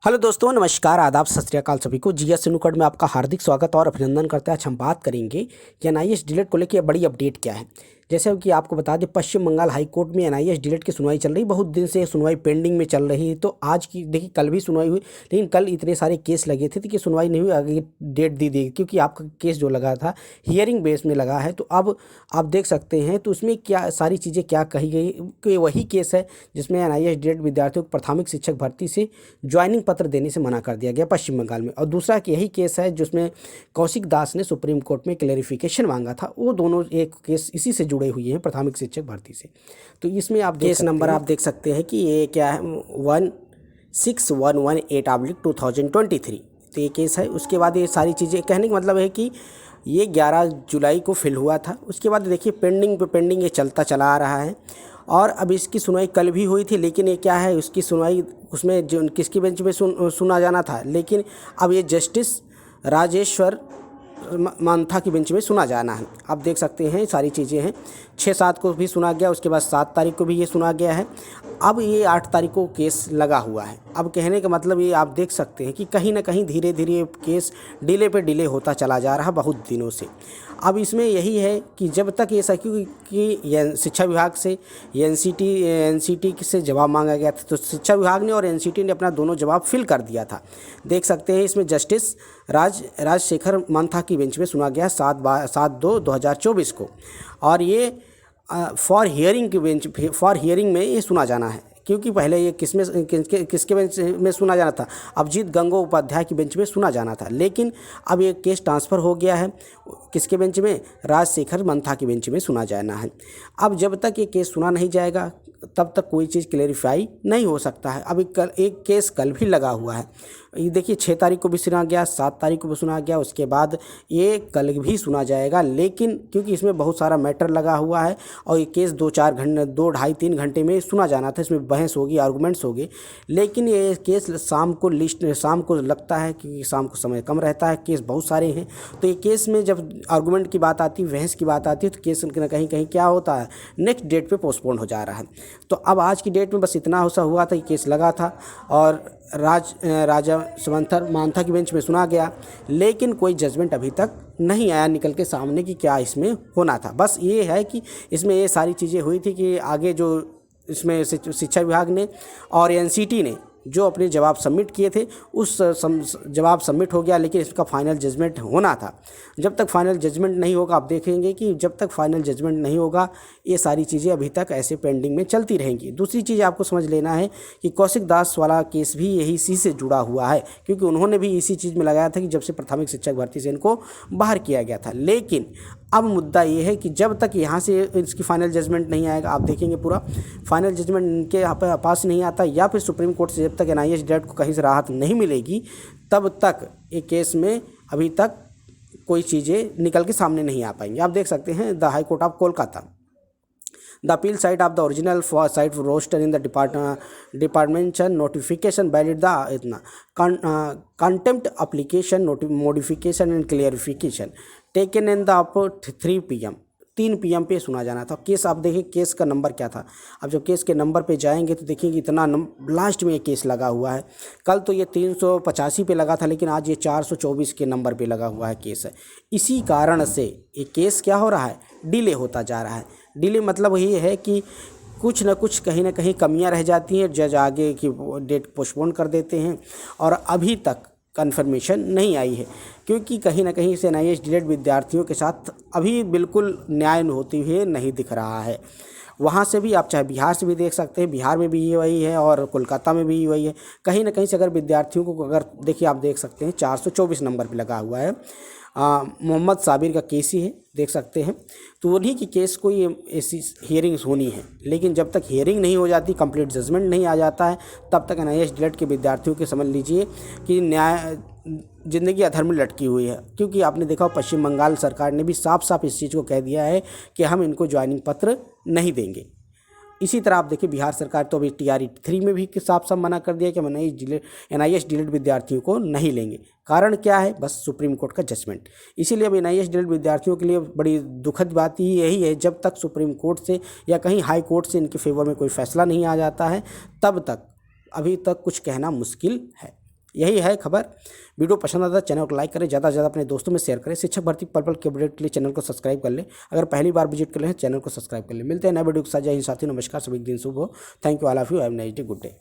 Hello दोस्तों, नमस्कार, आदाब, सत श्री अकाल सभी को। जीएस सिनुकड में आपका हार्दिक स्वागत और अभिनंदन करते हैं। आज हम बात करेंगे कि एनआईएस डीलेट को लेकर बड़ी अपडेट क्या है। जैसे कि आपको बता दें, पश्चिम बंगाल हाई कोर्ट में एनआईएस डीलेट की सुनवाई चल रही, बहुत दिन से सुनवाई पेंडिंग में चल रही है। तो आज की देखिए, कल भी सुनवाई हुई, लेकिन कल इतने सारे केस लगे थे कि सुनवाई नहीं हुई, आगे डेट दी दी, क्योंकि आपका केस जो लगा था हियरिंग बेस में लगा है। तो अब आप देख सकते हैं, तो उसमें क्या सारी चीज़ें क्या कही गई कि वही केस है जिसमें एनआईएस डीलेट विद्यार्थियों को प्राथमिक शिक्षक भर्ती से ज्वाइनिंग पत्र देने से मना कर दिया गया पश्चिम बंगाल में। और दूसरा कि यही केस है जिसमें कौशिक दास ने सुप्रीम कोर्ट में क्लेरिफिकेशन मांगा था। वो दोनों एक केस इसी से जुड़े हुए हैं, प्राथमिक शिक्षक भर्ती से। तो इसमें आप केस नंबर आप देख सकते हैं कि ये क्या है, 16118/2023। तो ये केस है। उसके बाद ये सारी चीज़ें कहने का मतलब है कि ये 11 जुलाई को फिल हुआ था। उसके बाद देखिए पेंडिंग पे पेंडिंग ये चलता चला आ रहा है। और अब इसकी सुनवाई कल भी हुई थी, लेकिन ये क्या है, उसकी सुनवाई उसमें जो किसकी बेंच में सुना जाना था, लेकिन अब ये जस्टिस राजेश्वर मांथा की बेंच में सुना जाना है। आप देख सकते हैं सारी चीज़ें हैं। 6-7 को भी सुना गया, उसके बाद 7 तारीख को भी ये सुना गया है। अब ये 8 तारीख को केस लगा हुआ है। अब कहने का मतलब ये आप देख सकते हैं कि कहीं ना कहीं धीरे धीरे केस डिले पे डिले होता चला जा रहा बहुत दिनों से। अब इसमें यही है कि जब तक ये क्योंकि शिक्षा विभाग से एनसीटी से जवाब मांगा गया था, तो शिक्षा विभाग ने और एनसीटी ने अपना दोनों जवाब फिल कर दिया था। देख सकते हैं इसमें जस्टिस राजशेखर मंथा की बेंच में सुना गया 7/2/2024 को। और ये फॉर हियरिंग में ये सुना जाना है, क्योंकि पहले ये किसके बेंच में सुना जाना था, अभिजीत गंगोपाध्याय की बेंच में सुना जाना था। लेकिन अब ये केस ट्रांसफ़र हो गया है किसके बेंच में, राजशेखर मंथा की बेंच में सुना जाना है। अब जब तक ये केस सुना नहीं जाएगा तब तक कोई चीज़ क्लेरिफाई नहीं हो सकता है। अभी कल एक केस कल भी लगा हुआ है। ये देखिए 6 तारीख को भी सुना गया, 7 तारीख को भी सुना गया, उसके बाद ये कल भी सुना जाएगा। लेकिन क्योंकि इसमें बहुत सारा मैटर लगा हुआ है और ये केस 2-4 घंटे 2 ढाई 3 घंटे में सुना जाना था, इसमें बहस होगी, आर्गूमेंट्स होगी। लेकिन ये केस शाम को लगता है, क्योंकि शाम को समय कम रहता है, केस बहुत सारे हैं। तो ये केस में जब आर्गूमेंट की बात आती है, बहस की बात आती है, तो केस कहीं कहीं क्या होता है, नेक्स्ट डेट पे पोस्टपोन हो जा रहा है। तो अब आज की डेट में बस इतना हुआ था कि केस लगा था और राजा मांथा की बेंच में सुना गया, लेकिन कोई जजमेंट अभी तक नहीं आया निकल के सामने कि क्या इसमें होना था। बस ये है कि इसमें ये सारी चीज़ें हुई थी कि आगे जो इसमें शिक्षा विभाग ने और एनसीटी ने जो अपने जवाब सबमिट किए थे, उस जवाब सबमिट हो गया, लेकिन इसका फाइनल जजमेंट होना था। जब तक फाइनल जजमेंट नहीं होगा, आप देखेंगे कि जब तक फाइनल जजमेंट नहीं होगा, ये सारी चीज़ें अभी तक ऐसे पेंडिंग में चलती रहेंगी। दूसरी चीज़ आपको समझ लेना है कि कौशिक दास वाला केस भी इसी से जुड़ा हुआ है, क्योंकि उन्होंने भी इसी चीज़ में लगाया था कि जब से प्राथमिक शिक्षक भर्ती से इनको बाहर किया गया था। लेकिन अब मुद्दा ये है कि जब तक यहाँ से इसकी फाइनल जजमेंट नहीं आएगा, आप देखेंगे पूरा फाइनल जजमेंट इनके पास नहीं आता, या फिर सुप्रीम कोर्ट से जब तक एनआईएस डीलेट को कहीं से राहत नहीं मिलेगी, तब तक एक केस में अभी तक कोई चीज़ें निकल के सामने नहीं आ पाएंगी। आप देख सकते हैं the high court of Kolkata, the appeal side of the original site roster in the department notification valid the contempt application modification and clarification taken in the up 3 PM 3 PM पे सुना जाना था। केस आप देखिए केस का number क्या था। अब जब केस के नंबर पे जाएंगे तो देखिए इतना लास्ट में ये केस लगा हुआ है। कल तो ये 385 पे लगा था, लेकिन आज ये 424 के नंबर पे लगा हुआ है केस है। इसी कारण से ये केस क्या हो रहा है, डिले होता जा रहा है। डिले मतलब ये है कि कुछ ना कुछ कहीं ना कहीं कमियां रह जाती हैं, जज आगे की डेट पोस्टपोन कर देते हैं और अभी तक कन्फर्मेशन नहीं आई है, क्योंकि कहीं ना कहीं से एनआईएस डीलेट विद्यार्थियों के साथ अभी बिल्कुल न्याय होते हुए नहीं दिख रहा है। वहाँ से भी आप चाहे बिहार से भी देख सकते हैं, बिहार में भी ये वही है और कोलकाता में भी वही है। कहीं ना कहीं से अगर विद्यार्थियों को अगर देखिए, आप देख सकते हैं 424 नंबर पे लगा हुआ है। मोहम्मद साबिर का केस ही है, देख सकते हैं। तो उन्हीं की केस को ये ऐसी हियरिंग्स होनी है, लेकिन जब तक हियरिंग नहीं हो जाती, कंप्लीट जजमेंट नहीं आ जाता है, तब तक एनआईएस डीलेट के विद्यार्थियों के समझ लीजिए कि न्याय ज़िंदगी अधर में लटकी हुई है। क्योंकि आपने देखा पश्चिम बंगाल सरकार ने भी साफ साफ इस चीज़ को कह दिया है कि हम इनको ज्वाइनिंग पत्र नहीं देंगे। इसी तरह आप देखिए बिहार सरकार तो अभी TRE-3 में भी साफ साफ मना कर दिया कि हम एनआईएस डीलेट विद्यार्थियों को नहीं लेंगे। कारण क्या है, बस सुप्रीम कोर्ट का जजमेंट। इसीलिए अब एनआईएस डीलेट विद्यार्थियों के लिए बड़ी दुखद बात ही यही है, जब तक सुप्रीम कोर्ट से या कहीं हाई कोर्ट से इनके फेवर में कोई फैसला नहीं आ जाता है, तब तक अभी तक कुछ कहना मुश्किल है। यही है खबर। वीडियो पसंद आता है चैनल को लाइक करें, ज़्यादा से ज़्यादा अपने दोस्तों में शेयर करें। शिक्षक भर्ती पल पल के अपडेट के लिए चैनल को सब्सक्राइब कर लें। अगर पहली बार विजिट कर रहे हैं चैनल को सब्सक्राइब कर लें। मिलते हैं नए वीडियो के साथ। जय हिंद साथी, नमस्कार, सभी दिन शुभ हो। Thank you all of you, have a nice day, good day.